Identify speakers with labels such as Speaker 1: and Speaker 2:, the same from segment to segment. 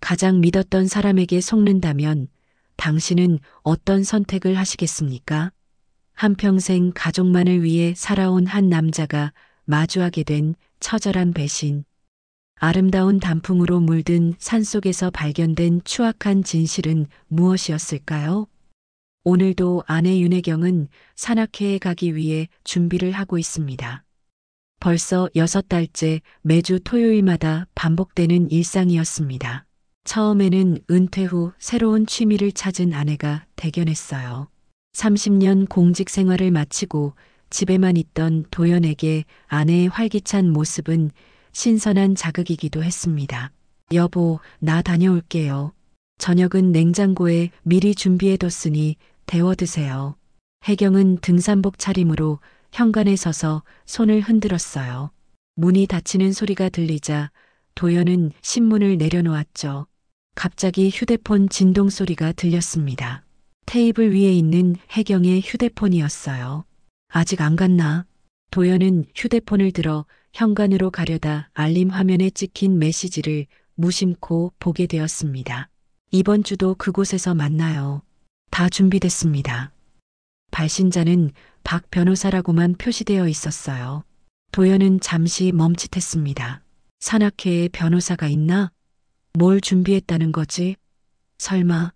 Speaker 1: 가장 믿었던 사람에게 속는다면 당신은 어떤 선택을 하시겠습니까? 한평생 가족만을 위해 살아온 한 남자가 마주하게 된 처절한 배신. 아름다운 단풍으로 물든 산속에서 발견된 추악한 진실은 무엇이었을까요? 오늘도 아내 윤혜경은 산악회에 가기 위해 준비를 하고 있습니다. 벌써 6달째 매주 토요일마다 반복되는 일상이었습니다. 처음에는 은퇴 후 새로운 취미를 찾은 아내가 대견했어요. 30년 공직 생활을 마치고 집에만 있던 도연에게 아내의 활기찬 모습은 신선한 자극이기도 했습니다. 여보, 나 다녀올게요. 저녁은 냉장고에 미리 준비해뒀으니 데워 드세요. 혜경은 등산복 차림으로 현관에 서서 손을 흔들었어요. 문이 닫히는 소리가 들리자 도연은 신문을 내려놓았죠. 갑자기 휴대폰 진동 소리가 들렸습니다. 테이블 위에 있는 혜경의 휴대폰이었어요. 아직 안 갔나? 도연은 휴대폰을 들어 현관으로 가려다 알림 화면에 찍힌 메시지를 무심코 보게 되었습니다. 이번 주도 그곳에서 만나요. 다 준비됐습니다. 발신자는 박 변호사라고만 표시되어 있었어요. 도연은 잠시 멈칫했습니다. 산악회에 변호사가 있나? 뭘 준비했다는 거지? 설마.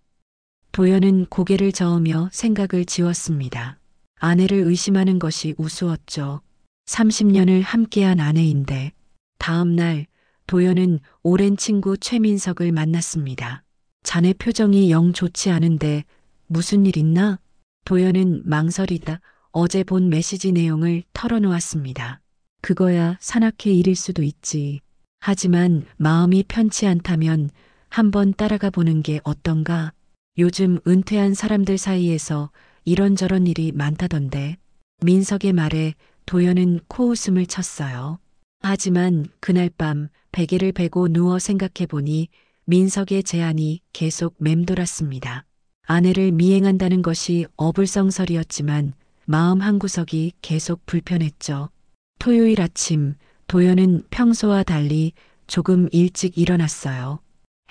Speaker 1: 도연은 고개를 저으며 생각을 지웠습니다. 아내를 의심하는 것이 우스웠죠. 30년을 함께한 아내인데. 다음 날 도연은 오랜 친구 최민석을 만났습니다. 자네 표정이 영 좋지 않은데 무슨 일 있나? 도연은 망설이다 어제 본 메시지 내용을 털어놓았습니다. 그거야 산악회 일일 수도 있지. 하지만 마음이 편치 않다면 한번 따라가 보는 게 어떤가? 요즘 은퇴한 사람들 사이에서 이런저런 일이 많다던데. 민석의 말에 도연은 코웃음을 쳤어요. 하지만 그날 밤 베개를 베고 누워 생각해보니 민석의 제안이 계속 맴돌았습니다. 아내를 미행한다는 것이 어불성설이었지만 마음 한구석이 계속 불편했죠. 토요일 아침 도연은 평소와 달리 조금 일찍 일어났어요.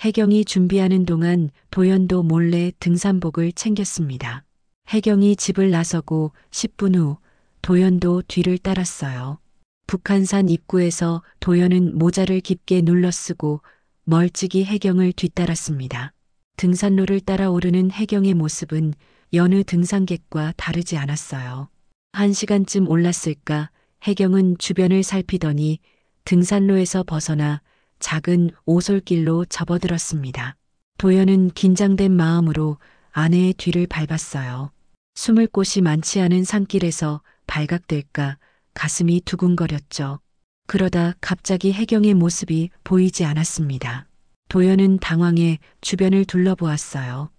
Speaker 1: 혜경이 준비하는 동안 도연도 몰래 등산복을 챙겼습니다. 혜경이 집을 나서고 10분 후 도연도 뒤를 따랐어요. 북한산 입구에서 도연은 모자를 깊게 눌러쓰고 멀찍이 혜경을 뒤따랐습니다. 등산로를 따라 오르는 혜경의 모습은 여느 등산객과 다르지 않았어요. 1시간쯤 올랐을까 혜경은 주변을 살피더니 등산로에서 벗어나 작은 오솔길로 접어들었습니다. 도연은 긴장된 마음으로 아내의 뒤를 밟았어요. 숨을 곳이 많지 않은 산길에서 발각될까 가슴이 두근거렸죠. 그러다 갑자기 혜경의 모습이 보이지 않았습니다. 도연은 당황해 주변을 둘러보았어요.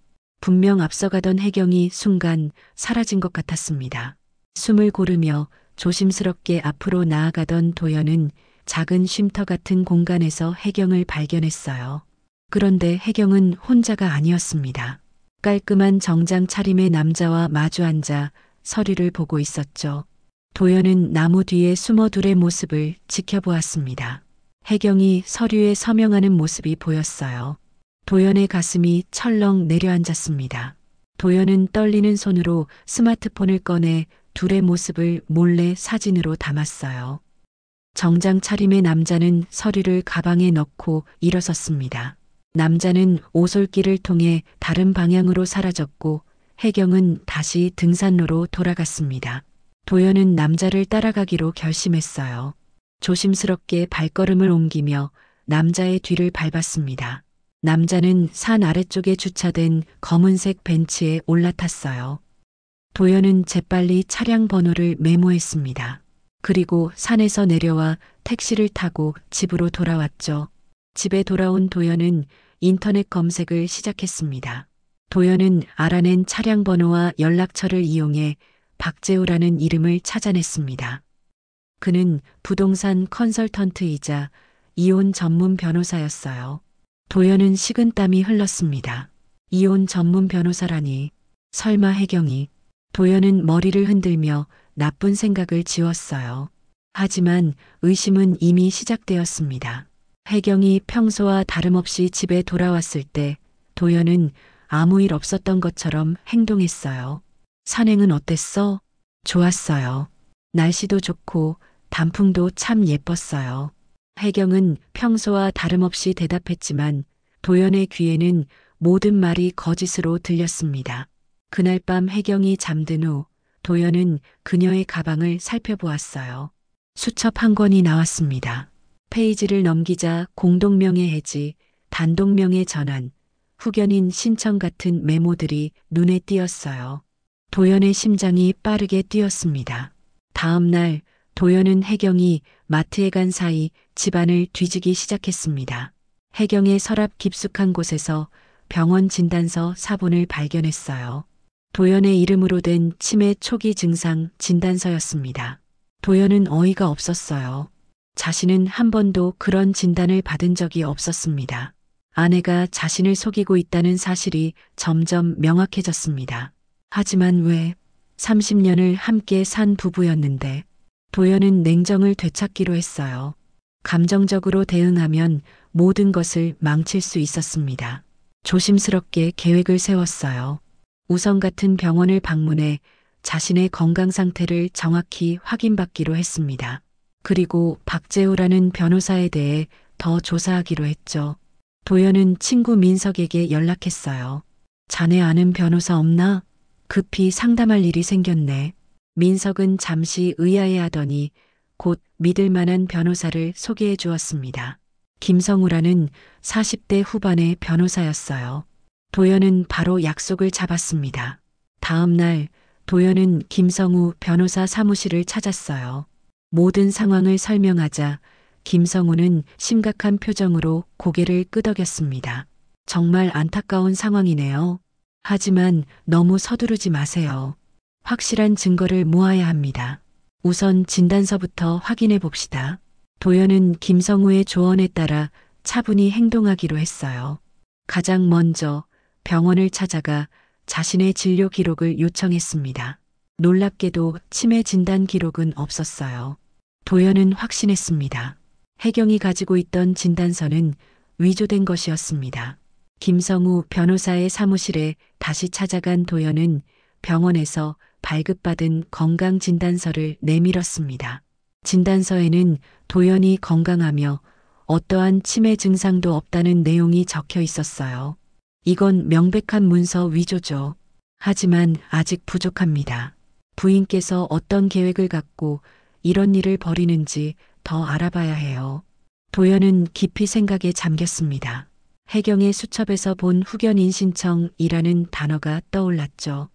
Speaker 1: 분명 앞서가던 혜경이 순간 사라진 것 같았습니다. 숨을 고르며 조심스럽게 앞으로 나아가던 도연은 작은 쉼터 같은 공간에서 혜경을 발견했어요. 그런데 혜경은 혼자가 아니었습니다. 깔끔한 정장 차림의 남자와 마주 앉아 서류를 보고 있었죠. 도연은 나무 뒤에 숨어 둘의 모습을 지켜보았습니다. 혜경이 서류에 서명하는 모습이 보였어요. 도연의 가슴이 철렁 내려앉았습니다. 도연은 떨리는 손으로 스마트폰을 꺼내 둘의 모습을 몰래 사진으로 담았어요. 정장 차림의 남자는 서류를 가방에 넣고 일어섰습니다. 남자는 오솔길을 통해 다른 방향으로 사라졌고 혜경은 다시 등산로로 돌아갔습니다. 도연은 남자를 따라가기로 결심했어요. 조심스럽게 발걸음을 옮기며 남자의 뒤를 밟았습니다. 남자는 산 아래쪽에 주차된 검은색 벤치에 올라탔어요. 도연은 재빨리 차량 번호를 메모했습니다. 그리고 산에서 내려와 택시를 타고 집으로 돌아왔죠. 집에 돌아온 도연은 인터넷 검색을 시작했습니다. 도연은 알아낸 차량 번호와 연락처를 이용해 박재우라는 이름을 찾아냈습니다. 그는 부동산 컨설턴트이자 이혼 전문 변호사였어요. 도연은 식은땀이 흘렀습니다. 이혼 전문 변호사라니. 설마 혜경이. 도연은 머리를 흔들며 나쁜 생각을 지웠어요. 하지만 의심은 이미 시작되었습니다. 혜경이 평소와 다름없이 집에 돌아왔을 때 도연은 아무 일 없었던 것처럼 행동했어요. 산행은 어땠어? 좋았어요. 날씨도 좋고 단풍도 참 예뻤어요. 혜경은 평소와 다름없이 대답했지만 도연의 귀에는 모든 말이 거짓으로 들렸습니다. 그날 밤 혜경이 잠든 후 도연은 그녀의 가방을 살펴보았어요. 수첩 한 권이 나왔습니다. 페이지를 넘기자 공동명의 해지, 단독명의 전환, 후견인 신청 같은 메모들이 눈에 띄었어요. 도연의 심장이 빠르게 뛰었습니다. 다음 날 도연은 혜경이 마트에 간 사이 집안을 뒤지기 시작했습니다. 혜경의 서랍 깊숙한 곳에서 병원 진단서 사본을 발견했어요. 도연의 이름으로 된 치매 초기 증상 진단서였습니다. 도연은 어이가 없었어요. 자신은 한 번도 그런 진단을 받은 적이 없었습니다. 아내가 자신을 속이고 있다는 사실이 점점 명확해졌습니다. 하지만 왜 30년을 함께 산 부부였는데 도연은 냉정을 되찾기로 했어요. 감정적으로 대응하면 모든 것을 망칠 수 있었습니다. 조심스럽게 계획을 세웠어요. 우선 같은 병원을 방문해 자신의 건강 상태를 정확히 확인받기로 했습니다. 그리고 박재호라는 변호사에 대해 더 조사하기로 했죠. 도연은 친구 민석에게 연락했어요. 자네 아는 변호사 없나? 급히 상담할 일이 생겼네. 민석은 잠시 의아해하더니 곧 믿을 만한 변호사를 소개해 주었습니다. 김성우라는 40대 후반의 변호사였어요. 도연은 바로 약속을 잡았습니다. 다음 날 도연은 김성우 변호사 사무실을 찾았어요. 모든 상황을 설명하자 김성우는 심각한 표정으로 고개를 끄덕였습니다. 정말 안타까운 상황이네요. 하지만 너무 서두르지 마세요. 확실한 증거를 모아야 합니다. 우선 진단서부터 확인해 봅시다. 도연은 김성우의 조언에 따라 차분히 행동하기로 했어요. 가장 먼저 병원을 찾아가 자신의 진료 기록을 요청했습니다. 놀랍게도 치매 진단 기록은 없었어요. 도연은 확신했습니다. 혜경이 가지고 있던 진단서는 위조된 것이었습니다. 김성우 변호사의 사무실에 다시 찾아간 도연은 병원에서 발급받은 건강진단서를 내밀었습니다. 진단서에는 도연이 건강하며 어떠한 치매 증상도 없다는 내용이 적혀 있었어요. 이건 명백한 문서 위조죠. 하지만 아직 부족합니다. 부인께서 어떤 계획을 갖고 이런 일을 벌이는지 더 알아봐야 해요. 도연은 깊이 생각에 잠겼습니다. 혜경의 수첩에서 본 후견인 신청이라는 단어가 떠올랐죠.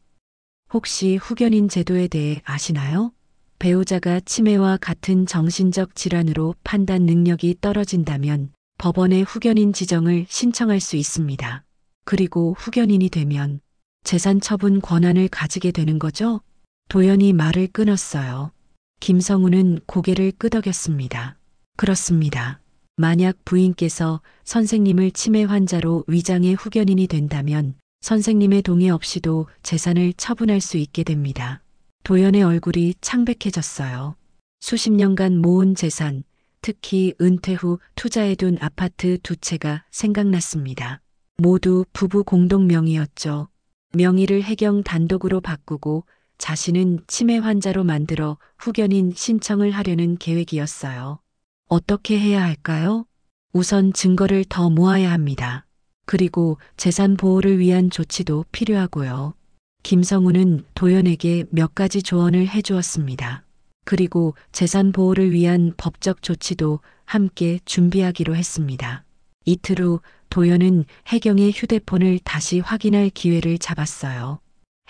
Speaker 1: 혹시 후견인 제도에 대해 아시나요? 배우자가 치매와 같은 정신적 질환으로 판단 능력이 떨어진다면 법원에 후견인 지정을 신청할 수 있습니다. 그리고 후견인이 되면 재산 처분 권한을 가지게 되는 거죠? 도연이 말을 끊었어요. 김성우는 고개를 끄덕였습니다. 그렇습니다. 만약 부인께서 선생님을 치매 환자로 위장해 후견인이 된다면 선생님의 동의 없이도 재산을 처분할 수 있게 됩니다. 도연의 얼굴이 창백해졌어요. 수십 년간 모은 재산, 특히 은퇴 후 투자해둔 아파트 2채가 생각났습니다. 모두 부부 공동 명의였죠. 명의를 혜경 단독으로 바꾸고 자신은 치매 환자로 만들어 후견인 신청을 하려는 계획이었어요. 어떻게 해야 할까요? 우선 증거를 더 모아야 합니다. 그리고 재산 보호를 위한 조치도 필요하고요. 김성우는 도연에게 몇 가지 조언을 해주었습니다. 그리고 재산 보호를 위한 법적 조치도 함께 준비하기로 했습니다. 이틀 후 도연은 혜경의 휴대폰을 다시 확인할 기회를 잡았어요.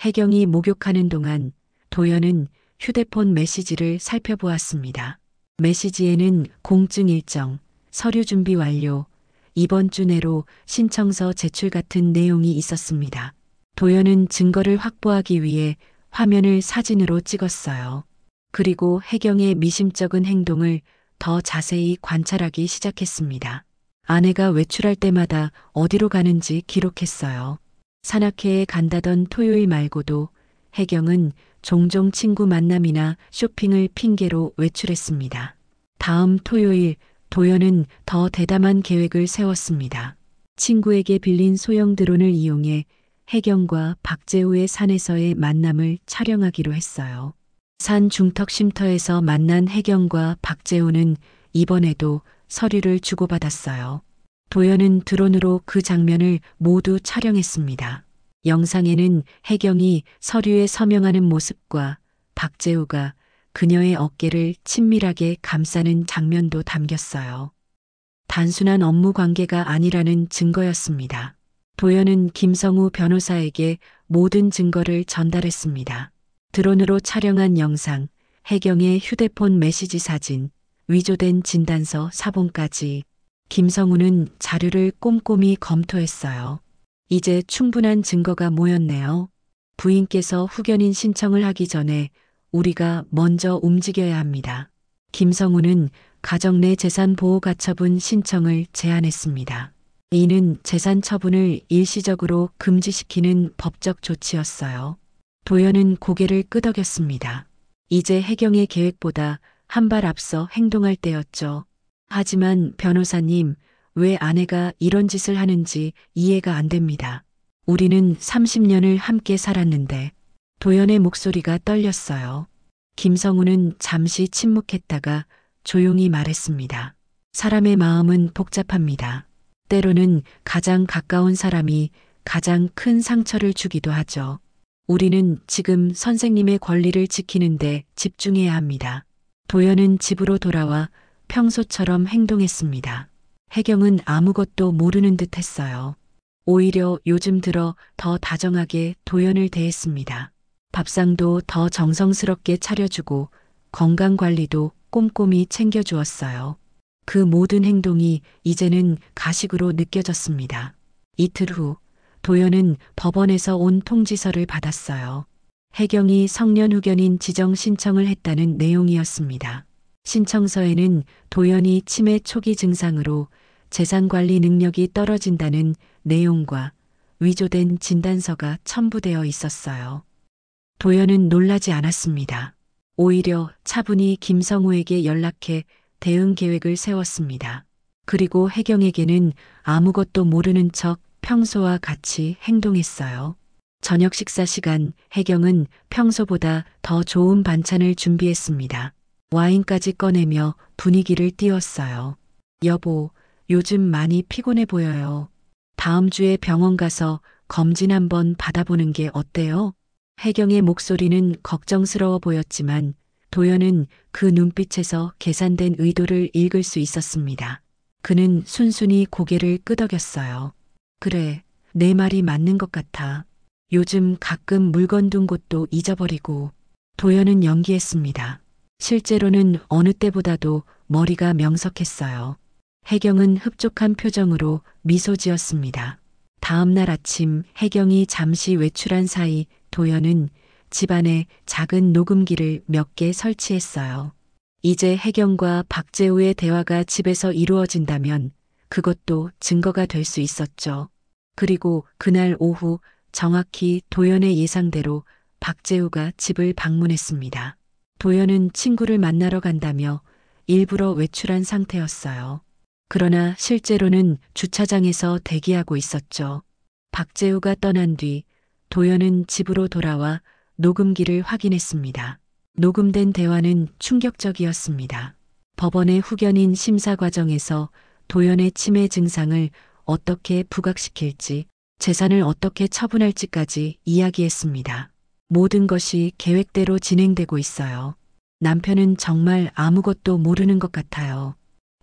Speaker 1: 혜경이 목욕하는 동안 도연은 휴대폰 메시지를 살펴보았습니다. 메시지에는 공증 일정, 서류 준비 완료, 이번 주 내로 신청서 제출 같은 내용이 있었습니다. 도연은 증거를 확보하기 위해 화면을 사진으로 찍었어요. 그리고 혜경의 미심쩍은 행동을 더 자세히 관찰하기 시작했습니다. 아내가 외출할 때마다 어디로 가는지 기록했어요. 산악회에 간다던 토요일 말고도 혜경은 종종 친구 만남이나 쇼핑을 핑계로 외출했습니다. 다음 토요일 도연은 더 대담한 계획을 세웠습니다. 친구에게 빌린 소형 드론을 이용해 혜경과 박재우의 산에서의 만남을 촬영하기로 했어요. 산 중턱 쉼터에서 만난 혜경과 박재우는 이번에도 서류를 주고받았어요. 도연은 드론으로 그 장면을 모두 촬영했습니다. 영상에는 혜경이 서류에 서명하는 모습과 박재우가 그녀의 어깨를 친밀하게 감싸는 장면도 담겼어요. 단순한 업무 관계가 아니라는 증거였습니다. 도연은 김성우 변호사에게 모든 증거를 전달했습니다. 드론으로 촬영한 영상, 혜경의 휴대폰 메시지 사진, 위조된 진단서 사본까지 김성우는 자료를 꼼꼼히 검토했어요. 이제 충분한 증거가 모였네요. 부인께서 후견인 신청을 하기 전에 우리가 먼저 움직여야 합니다. 김성우는 가정 내 재산 보호 가처분 신청을 제안했습니다. 이는 재산 처분을 일시적으로 금지시키는 법적 조치였어요. 도연은 고개를 끄덕였습니다. 이제 혜경의 계획보다 한 발 앞서 행동할 때였죠. 하지만 변호사님, 왜 아내가 이런 짓을 하는지 이해가 안 됩니다. 우리는 30년을 함께 살았는데. 도연의 목소리가 떨렸어요. 김성우는 잠시 침묵했다가 조용히 말했습니다. 사람의 마음은 복잡합니다. 때로는 가장 가까운 사람이 가장 큰 상처를 주기도 하죠. 우리는 지금 선생님의 권리를 지키는데 집중해야 합니다. 도연은 집으로 돌아와 평소처럼 행동했습니다. 혜경은 아무것도 모르는 듯 했어요. 오히려 요즘 들어 더 다정하게 도연을 대했습니다. 밥상도 더 정성스럽게 차려주고 건강관리도 꼼꼼히 챙겨주었어요. 그 모든 행동이 이제는 가식으로 느껴졌습니다. 이틀 후 도연은 법원에서 온 통지서를 받았어요. 혜경이 성년 후견인 지정 신청을 했다는 내용이었습니다. 신청서에는 도연이 치매 초기 증상으로 재산관리 능력이 떨어진다는 내용과 위조된 진단서가 첨부되어 있었어요. 도연은 놀라지 않았습니다. 오히려 차분히 김성우에게 연락해 대응 계획을 세웠습니다. 그리고 혜경에게는 아무것도 모르는 척 평소와 같이 행동했어요. 저녁 식사 시간, 혜경은 평소보다 더 좋은 반찬을 준비했습니다. 와인까지 꺼내며 분위기를 띄웠어요. 여보, 요즘 많이 피곤해 보여요. 다음 주에 병원 가서 검진 한번 받아보는 게 어때요? 혜경의 목소리는 걱정스러워 보였지만 도연은 그 눈빛에서 계산된 의도를 읽을 수 있었습니다. 그는 순순히 고개를 끄덕였어요. 그래, 내 말이 맞는 것 같아. 요즘 가끔 물건 둔 곳도 잊어버리고. 도연은 연기했습니다. 실제로는 어느 때보다도 머리가 명석했어요. 혜경은 흡족한 표정으로 미소 지었습니다. 다음 날 아침 혜경이 잠시 외출한 사이 도연은 집안에 작은 녹음기를 몇 개 설치했어요. 이제 혜경과 박재우의 대화가 집에서 이루어진다면 그것도 증거가 될 수 있었죠. 그리고 그날 오후 정확히 도연의 예상대로 박재우가 집을 방문했습니다. 도연은 친구를 만나러 간다며 일부러 외출한 상태였어요. 그러나 실제로는 주차장에서 대기하고 있었죠. 박재우가 떠난 뒤 도연은 집으로 돌아와 녹음기를 확인했습니다. 녹음된 대화는 충격적이었습니다. 법원의 후견인 심사 과정에서 도연의 치매 증상을 어떻게 부각시킬지, 재산을 어떻게 처분할지까지 이야기했습니다. 모든 것이 계획대로 진행되고 있어요. 남편은 정말 아무것도 모르는 것 같아요.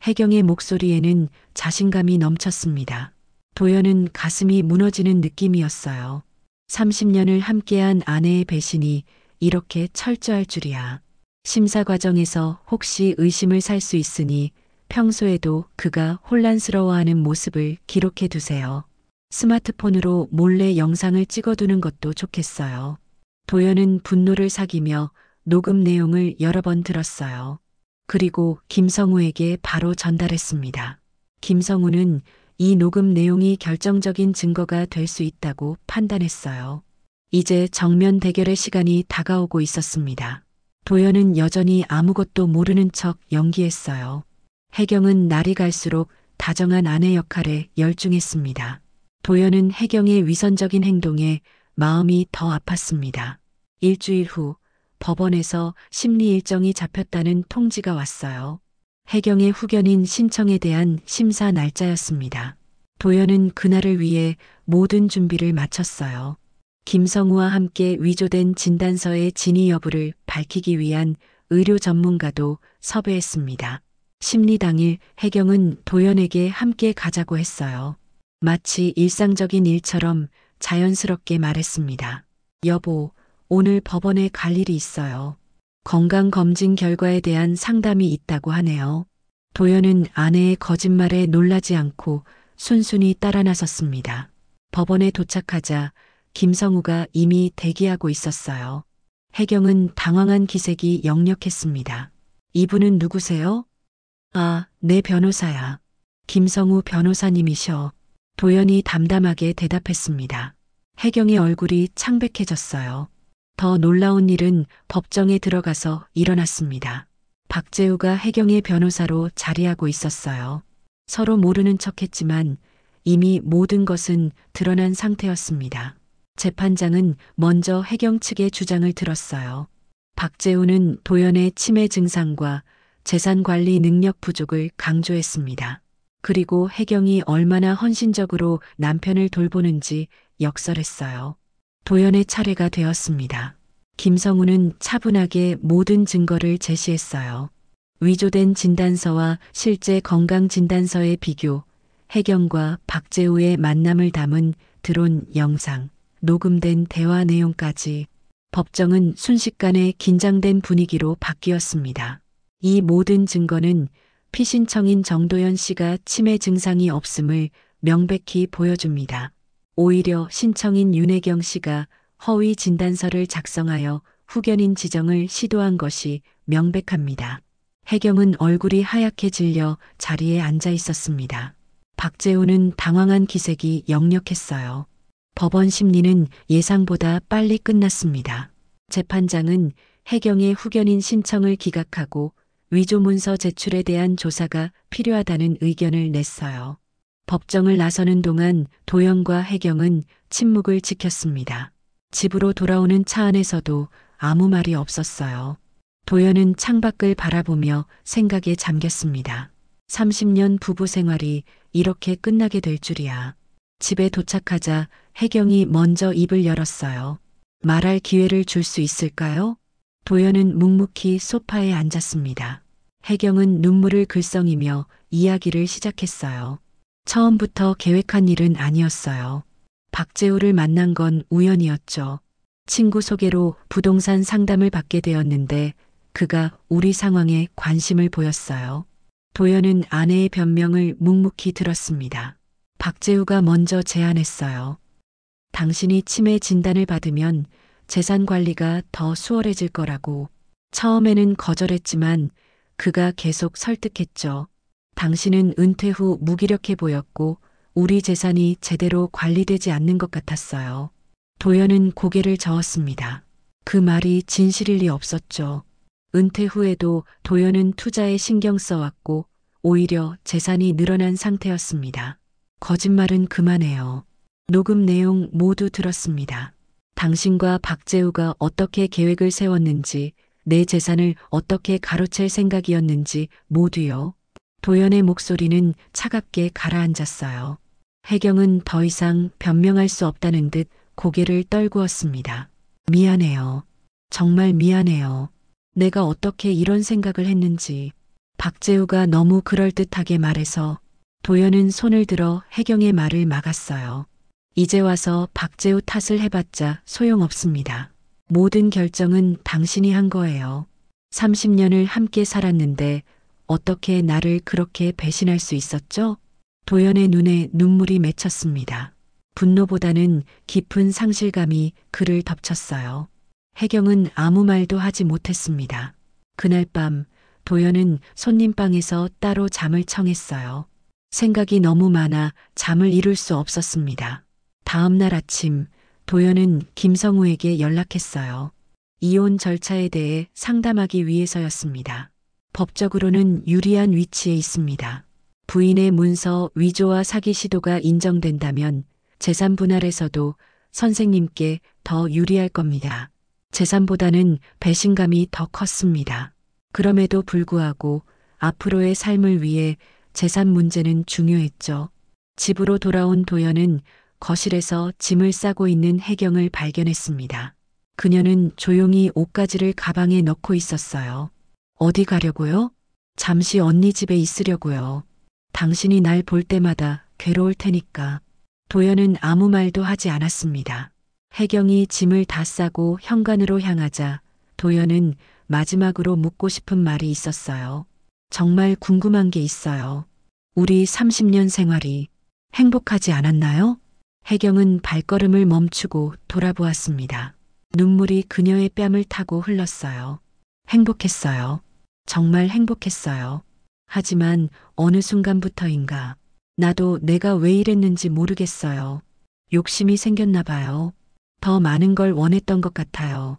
Speaker 1: 혜경의 목소리에는 자신감이 넘쳤습니다. 도연은 가슴이 무너지는 느낌이었어요. 30년을 함께한 아내의 배신이 이렇게 철저할 줄이야. 심사 과정에서 혹시 의심을 살 수 있으니 평소에도 그가 혼란스러워하는 모습을 기록해 두세요. 스마트폰으로 몰래 영상을 찍어두는 것도 좋겠어요. 도연은 분노를 사기며 녹음 내용을 여러 번 들었어요. 그리고 김성우에게 바로 전달했습니다. 김성우는 이 녹음 내용이 결정적인 증거가 될 수 있다고 판단했어요. 이제 정면 대결의 시간이 다가오고 있었습니다. 도연은 여전히 아무것도 모르는 척 연기했어요. 혜경은 날이 갈수록 다정한 아내 역할에 열중했습니다. 도연은 혜경의 위선적인 행동에 마음이 더 아팠습니다. 일주일 후 법원에서 심리 일정이 잡혔다는 통지가 왔어요. 혜경의 후견인 신청에 대한 심사 날짜였습니다. 도연은 그날을 위해 모든 준비를 마쳤어요. 김성우와 함께 위조된 진단서의 진위 여부를 밝히기 위한 의료 전문가도 섭외했습니다. 심리 당일 혜경은 도연에게 함께 가자고 했어요. 마치 일상적인 일처럼 자연스럽게 말했습니다. 여보, 오늘 법원에 갈 일이 있어요. 건강검진 결과에 대한 상담이 있다고 하네요. 도연은 아내의 거짓말에 놀라지 않고 순순히 따라 나섰습니다. 법원에 도착하자 김성우가 이미 대기하고 있었어요. 혜경은 당황한 기색이 역력했습니다. 이분은 누구세요? 아, 내 변호사야. 김성우 변호사님이셔. 도연이 담담하게 대답했습니다. 혜경의 얼굴이 창백해졌어요. 더 놀라운 일은 법정에 들어가서 일어났습니다. 박재우가 혜경의 변호사로 자리하고 있었어요. 서로 모르는 척했지만 이미 모든 것은 드러난 상태였습니다. 재판장은 먼저 혜경 측의 주장을 들었어요. 박재우는 도연의 치매 증상과 재산 관리 능력 부족을 강조했습니다. 그리고 혜경이 얼마나 헌신적으로 남편을 돌보는지 역설했어요. 도연의 차례가 되었습니다. 김성우는 차분하게 모든 증거를 제시했어요. 위조된 진단서와 실제 건강진단서의 비교, 혜경과 박재우의 만남을 담은 드론 영상, 녹음된 대화 내용까지. 법정은 순식간에 긴장된 분위기로 바뀌었습니다. 이 모든 증거는 피신청인 정도연 씨가 치매 증상이 없음을 명백히 보여줍니다. 오히려 신청인 윤혜경 씨가 허위 진단서를 작성하여 후견인 지정을 시도한 것이 명백합니다. 혜경은 얼굴이 하얗게 질려 자리에 앉아 있었습니다. 박재우는 당황한 기색이 역력했어요. 법원 심리는 예상보다 빨리 끝났습니다. 재판장은 혜경의 후견인 신청을 기각하고 위조 문서 제출에 대한 조사가 필요하다는 의견을 냈어요. 법정을 나서는 동안 도연과 혜경은 침묵을 지켰습니다. 집으로 돌아오는 차 안에서도 아무 말이 없었어요. 도연은 창밖을 바라보며 생각에 잠겼습니다. 30년 부부 생활이 이렇게 끝나게 될 줄이야. 집에 도착하자 혜경이 먼저 입을 열었어요. 말할 기회를 줄 수 있을까요? 도연은 묵묵히 소파에 앉았습니다. 혜경은 눈물을 글썽이며 이야기를 시작했어요. 처음부터 계획한 일은 아니었어요. 박재우를 만난 건 우연이었죠. 친구 소개로 부동산 상담을 받게 되었는데 그가 우리 상황에 관심을 보였어요. 도연은 아내의 변명을 묵묵히 들었습니다. 박재우가 먼저 제안했어요. 당신이 치매 진단을 받으면 재산 관리가 더 수월해질 거라고. 처음에는 거절했지만 그가 계속 설득했죠. 당신은 은퇴 후 무기력해 보였고 우리 재산이 제대로 관리되지 않는 것 같았어요. 도연은 고개를 저었습니다. 그 말이 진실일 리 없었죠. 은퇴 후에도 도연은 투자에 신경 써왔고 오히려 재산이 늘어난 상태였습니다. 거짓말은 그만해요. 녹음 내용 모두 들었습니다. 당신과 박재우가 어떻게 계획을 세웠는지, 내 재산을 어떻게 가로챌 생각이었는지 모두요. 도연의 목소리는 차갑게 가라앉았어요. 혜경은 더 이상 변명할 수 없다는 듯 고개를 떨구었습니다. 미안해요. 정말 미안해요. 내가 어떻게 이런 생각을 했는지. 박재우가 너무 그럴듯하게 말해서 도연은 손을 들어 혜경의 말을 막았어요. 이제 와서 박재우 탓을 해봤자 소용없습니다. 모든 결정은 당신이 한 거예요. 30년을 함께 살았는데 어떻게 나를 그렇게 배신할 수 있었죠? 도연의 눈에 눈물이 맺혔습니다. 분노보다는 깊은 상실감이 그를 덮쳤어요. 혜경은 아무 말도 하지 못했습니다. 그날 밤 도연은 손님방에서 따로 잠을 청했어요. 생각이 너무 많아 잠을 이룰 수 없었습니다. 다음 날 아침 도연은 김성우에게 연락했어요. 이혼 절차에 대해 상담하기 위해서였습니다. 법적으로는 유리한 위치에 있습니다. 부인의 문서 위조와 사기 시도가 인정된다면 재산 분할에서도 선생님께 더 유리할 겁니다. 재산보다는 배신감이 더 컸습니다. 그럼에도 불구하고 앞으로의 삶을 위해 재산 문제는 중요했죠. 집으로 돌아온 도연은 거실에서 짐을 싸고 있는 혜경을 발견했습니다. 그녀는 조용히 옷가지를 가방에 넣고 있었어요. 어디 가려고요? 잠시 언니 집에 있으려고요. 당신이 날 볼 때마다 괴로울 테니까. 도연은 아무 말도 하지 않았습니다. 혜경이 짐을 다 싸고 현관으로 향하자 도연은 마지막으로 묻고 싶은 말이 있었어요. 정말 궁금한 게 있어요. 우리 30년 생활이 행복하지 않았나요? 혜경은 발걸음을 멈추고 돌아보았습니다. 눈물이 그녀의 뺨을 타고 흘렀어요. 행복했어요. 정말 행복했어요. 하지만 어느 순간부터인가 나도 내가 왜 이랬는지 모르겠어요. 욕심이 생겼나 봐요. 더 많은 걸 원했던 것 같아요.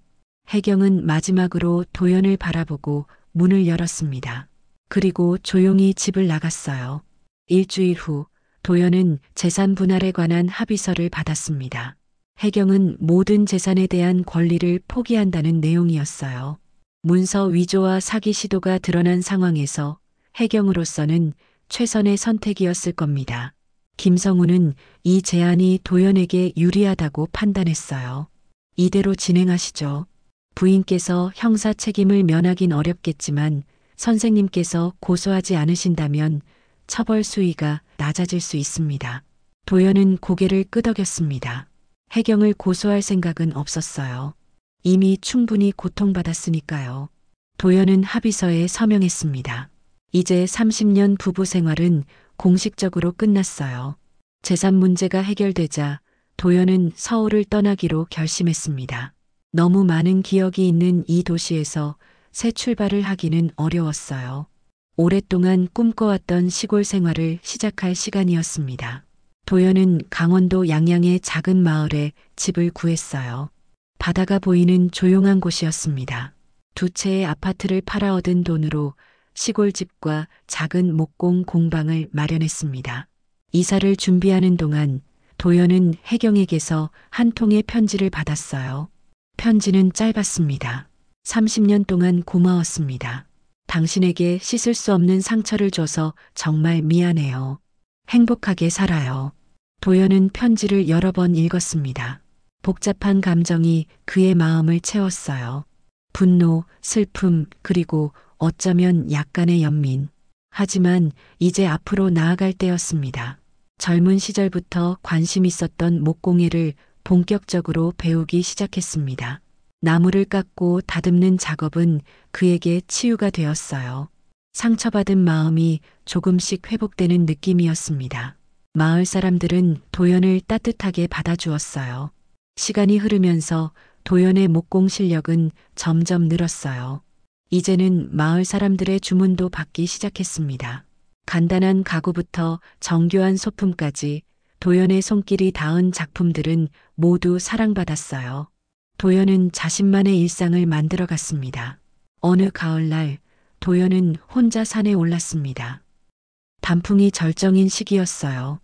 Speaker 1: 혜경은 마지막으로 도연을 바라보고 문을 열었습니다. 그리고 조용히 집을 나갔어요. 일주일 후 도연은 재산 분할에 관한 합의서를 받았습니다. 혜경은 모든 재산에 대한 권리를 포기한다는 내용이었어요. 문서 위조와 사기 시도가 드러난 상황에서 혜경으로서는 최선의 선택이었을 겁니다. 김성우는 이 제안이 도연에게 유리하다고 판단했어요. 이대로 진행하시죠. 부인께서 형사 책임을 면하긴 어렵겠지만 선생님께서 고소하지 않으신다면 처벌 수위가 낮아질 수 있습니다. 도연은 고개를 끄덕였습니다. 혜경을 고소할 생각은 없었어요. 이미 충분히 고통받았으니까요. 도연은 합의서에 서명했습니다. 이제 30년 부부 생활은 공식적으로 끝났어요. 재산 문제가 해결되자 도연은 서울을 떠나기로 결심했습니다. 너무 많은 기억이 있는 이 도시에서 새 출발을 하기는 어려웠어요. 오랫동안 꿈꿔왔던 시골 생활을 시작할 시간이었습니다. 도연은 강원도 양양의 작은 마을에 집을 구했어요. 바다가 보이는 조용한 곳이었습니다. 두 채의 아파트를 팔아 얻은 돈으로 시골집과 작은 목공 공방을 마련했습니다. 이사를 준비하는 동안 도연은 혜경에게서 한 통의 편지를 받았어요. 편지는 짧았습니다. 30년 동안 고마웠습니다. 당신에게 씻을 수 없는 상처를 줘서 정말 미안해요. 행복하게 살아요. 도연은 편지를 여러 번 읽었습니다. 복잡한 감정이 그의 마음을 채웠어요. 분노, 슬픔, 그리고 어쩌면 약간의 연민. 하지만 이제 앞으로 나아갈 때였습니다. 젊은 시절부터 관심 있었던 목공예를 본격적으로 배우기 시작했습니다. 나무를 깎고 다듬는 작업은 그에게 치유가 되었어요. 상처받은 마음이 조금씩 회복되는 느낌이었습니다. 마을 사람들은 도연을 따뜻하게 받아주었어요. 시간이 흐르면서 도연의 목공 실력은 점점 늘었어요. 이제는 마을 사람들의 주문도 받기 시작했습니다. 간단한 가구부터 정교한 소품까지 도연의 손길이 닿은 작품들은 모두 사랑받았어요. 도연은 자신만의 일상을 만들어갔습니다. 어느 가을날 도연은 혼자 산에 올랐습니다. 단풍이 절정인 시기였어요.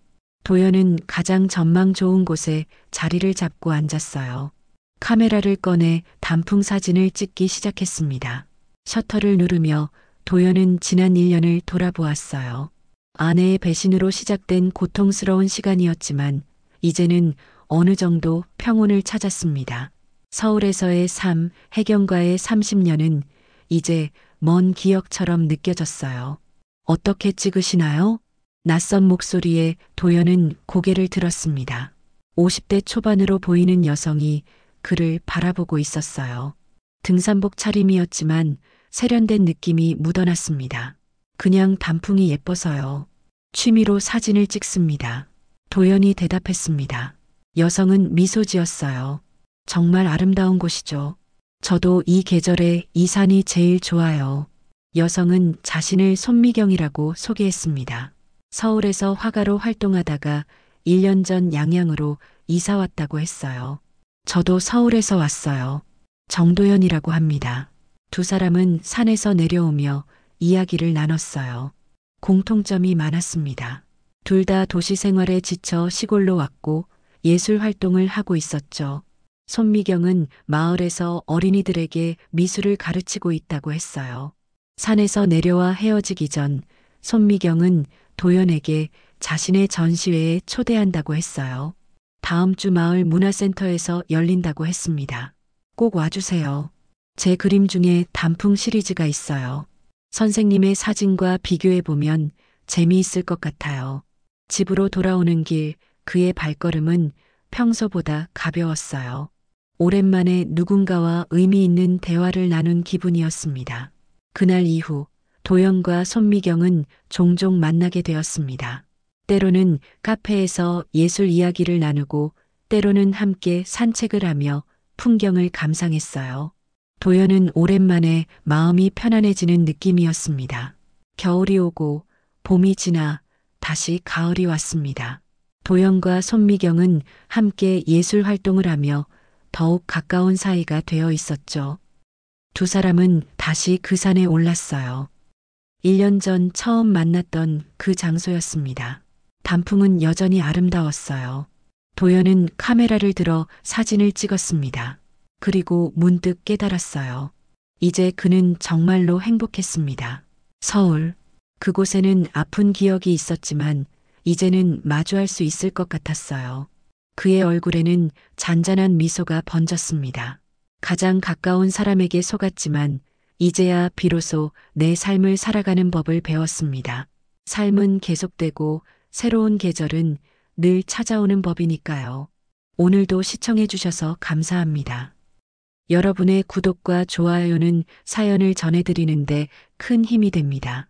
Speaker 1: 도연은 가장 전망 좋은 곳에 자리를 잡고 앉았어요. 카메라를 꺼내 단풍 사진을 찍기 시작했습니다. 셔터를 누르며 도연은 지난 1년을 돌아보았어요. 아내의 배신으로 시작된 고통스러운 시간이었지만 이제는 어느 정도 평온을 찾았습니다. 서울에서의 삶, 혜경과의 30년은 이제 먼 기억처럼 느껴졌어요. 어떻게 찍으시나요? 낯선 목소리에 도연은 고개를 들었습니다. 50대 초반으로 보이는 여성이 그를 바라보고 있었어요. 등산복 차림이었지만 세련된 느낌이 묻어났습니다. 그냥 단풍이 예뻐서요. 취미로 사진을 찍습니다. 도연이 대답했습니다. 여성은 미소 지었어요. 정말 아름다운 곳이죠. 저도 이 계절에 이 산이 제일 좋아요. 여성은 자신을 손미경이라고 소개했습니다. 서울에서 화가로 활동하다가 1년 전 양양으로 이사 왔다고 했어요. 저도 서울에서 왔어요. 정도연이라고 합니다. 두 사람은 산에서 내려오며 이야기를 나눴어요. 공통점이 많았습니다. 둘 다 도시 생활에 지쳐 시골로 왔고 예술 활동을 하고 있었죠. 손미경은 마을에서 어린이들에게 미술을 가르치고 있다고 했어요. 산에서 내려와 헤어지기 전 손미경은 도연에게 자신의 전시회에 초대한다고 했어요. 다음 주 마을 문화센터에서 열린다고 했습니다. 꼭 와주세요. 제 그림 중에 단풍 시리즈가 있어요. 선생님의 사진과 비교해보면 재미있을 것 같아요. 집으로 돌아오는 길 그의 발걸음은 평소보다 가벼웠어요. 오랜만에 누군가와 의미 있는 대화를 나눈 기분이었습니다. 그날 이후 도연과 손미경은 종종 만나게 되었습니다. 때로는 카페에서 예술 이야기를 나누고 때로는 함께 산책을 하며 풍경을 감상했어요. 도연은 오랜만에 마음이 편안해지는 느낌이었습니다. 겨울이 오고 봄이 지나 다시 가을이 왔습니다. 도연과 손미경은 함께 예술 활동을 하며 더욱 가까운 사이가 되어 있었죠. 두 사람은 다시 그 산에 올랐어요. 1년 전 처음 만났던 그 장소였습니다. 단풍은 여전히 아름다웠어요. 도연은 카메라를 들어 사진을 찍었습니다. 그리고 문득 깨달았어요. 이제 그는 정말로 행복했습니다. 서울. 그곳에는 아픈 기억이 있었지만 이제는 마주할 수 있을 것 같았어요. 그의 얼굴에는 잔잔한 미소가 번졌습니다. 가장 가까운 사람에게 속았지만 이제야 비로소 내 삶을 살아가는 법을 배웠습니다. 삶은 계속되고 새로운 계절은 늘 찾아오는 법이니까요. 오늘도 시청해 주셔서 감사합니다. 여러분의 구독과 좋아요는 사연을 전해드리는데 큰 힘이 됩니다.